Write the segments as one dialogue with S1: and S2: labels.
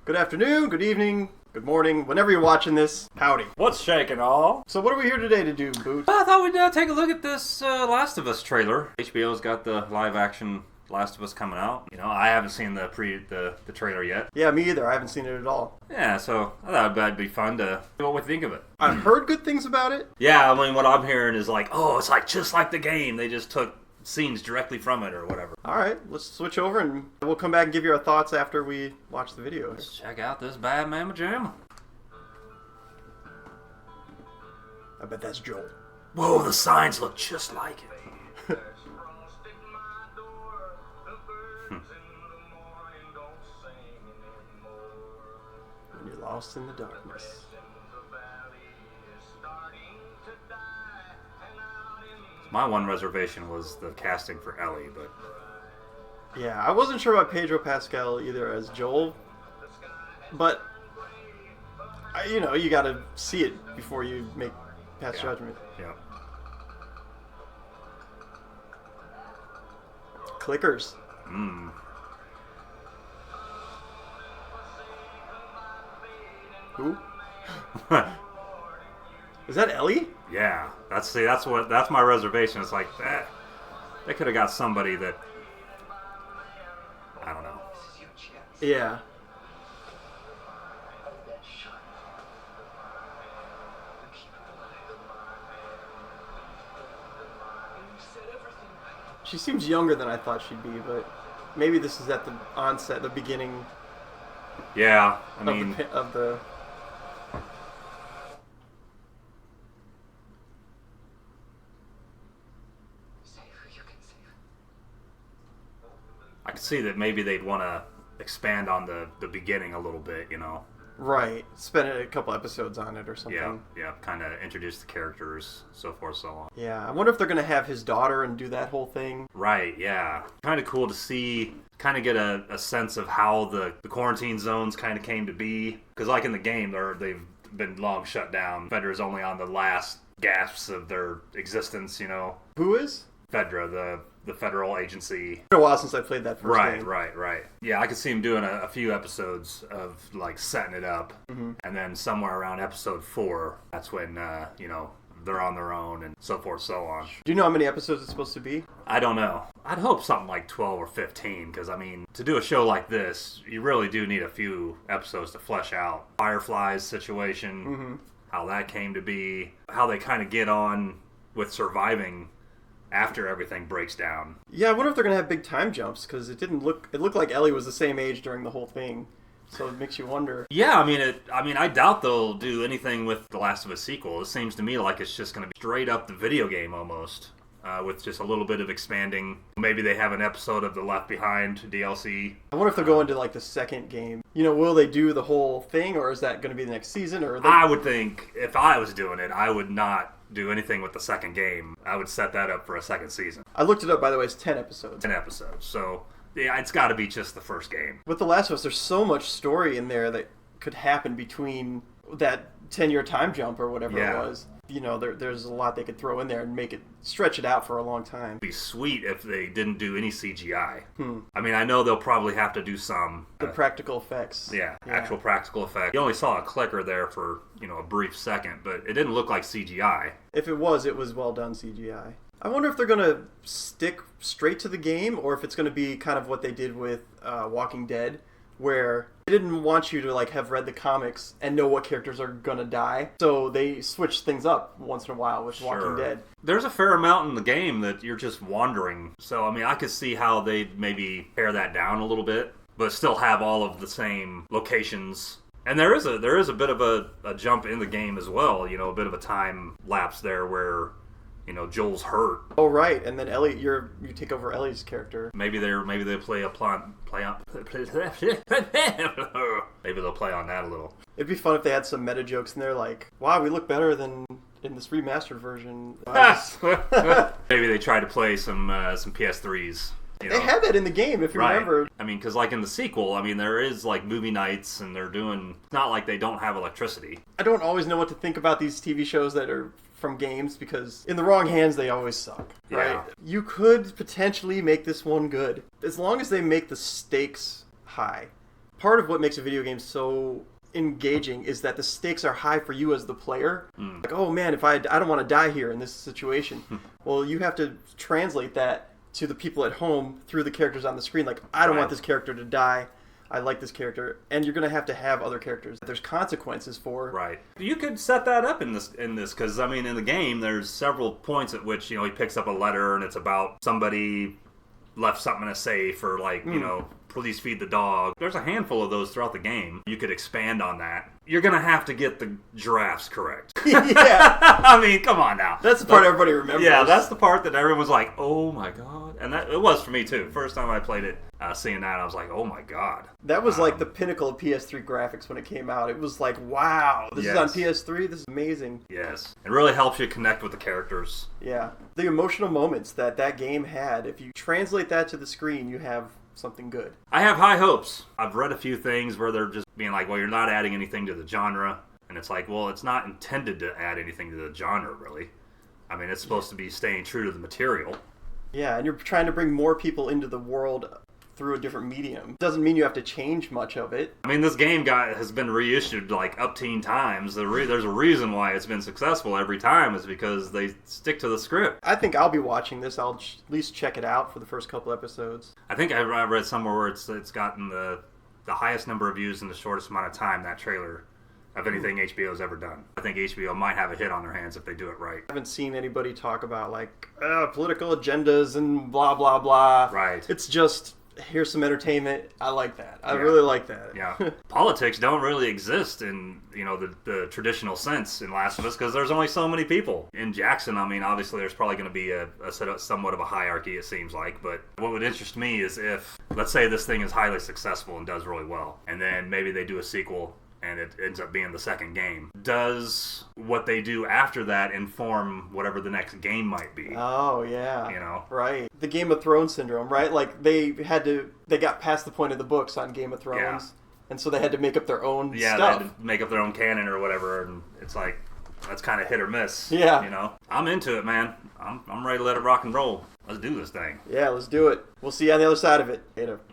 S1: Good afternoon, good evening, good morning, whenever you're watching this, howdy.
S2: What's shaking, all?
S1: So what are we here today to do, Boot?
S2: I thought we'd take a look at this Last of Us trailer. HBO's got the live-action Last of Us coming out. You know, I haven't seen the trailer yet.
S1: Yeah, me either. I haven't seen it at all.
S2: Yeah, so I thought that'd be fun to see what we think of it.
S1: I've heard good things about it.
S2: Yeah, I mean, what I'm hearing is like, oh, it's like just like the game. They just took scenes directly from it or whatever.
S1: All right, let's switch over and we'll come back and give you our thoughts after we watch the video.
S2: Let's check out this bad mamma jamma.
S1: I bet that's Joel.
S2: Whoa, the signs look just like it.
S1: When you're lost in the darkness.
S2: My one reservation was the casting for Ellie, but...
S1: Yeah, I wasn't sure about Pedro Pascal either as Joel, but, you know, you gotta see it before you pass judgment.
S2: Yeah.
S1: Clickers. Who? Is that Ellie?
S2: Yeah, that's my reservation. It's like they could have got somebody that I don't know.
S1: Yeah. She seems younger than I thought she'd be, but maybe this is at the onset, the beginning.
S2: Yeah, I mean,
S1: of the.
S2: I could see that maybe they'd want to expand on the beginning a little bit, you know.
S1: Right. Spend a couple episodes on it or something.
S2: Yeah, kind of introduce the characters, so forth, so on.
S1: Yeah, I wonder if they're going to have his daughter and do that whole thing.
S2: Right, yeah. Kind of cool to see, kind of get a sense of how the quarantine zones kind of came to be. Because like in the game, they've been long shut down. Fedra's only on the last gasps of their existence, you know.
S1: Who is?
S2: Fedra, the federal agency.
S1: It's been a while since I played that first game.
S2: Right. Yeah, I could see him doing a few episodes of like setting it up, and then somewhere around episode 4, that's when you know, they're on their own and so forth, so on.
S1: Do you know how many episodes it's supposed to be?
S2: I don't know. I'd hope something like 12 or 15, because I mean, to do a show like this, you really do need a few episodes to flesh out Firefly's situation, how that came to be, how they kind of get on with surviving after everything breaks down.
S1: Yeah, I wonder if they're gonna have big time jumps, because it looked like Ellie was the same age during the whole thing, so it makes you wonder.
S2: Yeah, I mean, I doubt they'll do anything with the Last of Us sequel. It seems to me like it's just gonna be straight up the video game almost, with just a little bit of expanding. Maybe they have an episode of the Left Behind DLC.
S1: I wonder if they'll go into like the second game. You know, will they do the whole thing, or is that going to be the next season? Or
S2: I would think if I was doing it, I would not do anything with the second game. I would set that up for a second season.
S1: I looked it up, by the way. It's 10 episodes.
S2: 10 episodes. So, yeah, it's got to be just the first game.
S1: With The Last of Us, there's so much story in there that could happen between that 10-year time jump or whatever it was. You know, there's a lot they could throw in there and stretch it out for a long time.
S2: It'd be sweet if they didn't do any CGI. I mean, I know they'll probably have to do some.
S1: The practical effects.
S2: Yeah, actual practical effects. You only saw a clicker there for, you know, a brief second, but it didn't look like CGI.
S1: If it was well done CGI. I wonder if they're going to stick straight to the game, or if it's going to be kind of what they did with Walking Dead, where they didn't want you to like have read the comics and know what characters are gonna die, so they switch things up once in a while with Walking Dead.
S2: There's a fair amount in the game that you're just wandering, so I mean, I could see how they'd maybe pare that down a little bit, but still have all of the same locations. And there is a bit of a jump in the game as well, you know, a bit of a time lapse there where, you know, Joel's hurt.
S1: Oh right, and then Ellie, you take over Ellie's character.
S2: Maybe they play on. Maybe they'll play on that a little.
S1: It'd be fun if they had some meta jokes in there, like, "Wow, we look better than in this remastered version."
S2: Maybe they try to play some PS3s. You know?
S1: They had that in the game, if you remember.
S2: I mean, because like in the sequel, I mean, there is like movie nights, and they're doing. It's not like they don't have electricity.
S1: I don't always know what to think about these TV shows that are from games, because in the wrong hands they always suck, right?
S2: Yeah.
S1: You could potentially make this one good as long as they make the stakes high. part of what makes a video game so engaging is that the stakes are high for you as the player. Like, oh man, if I don't want to die here in this situation. Well, you have to translate that to the people at home through the characters on the screen. Like, I don't want this character to die. I like this character, and you're going to have other characters that there's consequences for.
S2: Right. You could set that up in this because I mean, in the game, there's several points at which he picks up a letter and it's about somebody left something in a safe or please feed the dog. There's a handful of those throughout the game. You could expand on that. You're going to have to get the giraffes correct.
S1: Yeah.
S2: I mean, come on now.
S1: That's the part everybody remembers.
S2: Yeah, that's the part that everyone's like, oh my god. And it was for me too. First time I played it, seeing that, I was like, oh my god.
S1: That was like the pinnacle of PS3 graphics when it came out. It was like, wow, this is on PS3? This is amazing.
S2: Yes. It really helps you connect with the characters.
S1: Yeah. The emotional moments that game had, if you translate that to the screen, you have something good.
S2: I have high hopes. I've read a few things where they're just being like, well, you're not adding anything to the genre. And it's like, well, it's not intended to add anything to the genre, really. I mean, it's supposed to be staying true to the material. Yeah,
S1: and you're trying to bring more people into the world through a different medium. Doesn't mean you have to change much of it.
S2: I mean, this game has been reissued like up-teen times. There's a reason why it's been successful every time is because they stick to the script.
S1: I think I'll be watching this. I'll at least check it out for the first couple episodes.
S2: I think I read somewhere where it's gotten the highest number of views in the shortest amount of time, that trailer, of anything HBO's ever done. I think HBO might have a hit on their hands if they do it right.
S1: I haven't seen anybody talk about like political agendas and blah, blah, blah.
S2: Right.
S1: It's just, here's some entertainment. I like that. I really like that.
S2: Yeah. Politics don't really exist in, the traditional sense in Last of Us because there's only so many people. In Jackson, I mean, obviously there's probably going to be a somewhat of a hierarchy, it seems like. But what would interest me is if, let's say this thing is highly successful and does really well, and then maybe they do a sequel and it ends up being the second game. Does what they do after that inform whatever the next game might be?
S1: Oh, yeah. Right. The Game of Thrones syndrome, right? Like, they got past the point of the books on Game of Thrones, and so they had to make up their own stuff.
S2: Yeah, they had to make up their own canon or whatever, and it's like, that's kind of hit or miss.
S1: Yeah.
S2: I'm into it, man. I'm ready to let it rock and roll. Let's do this thing.
S1: Yeah, let's do it. We'll see you on the other side of it.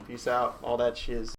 S1: Peace out. All that shiz.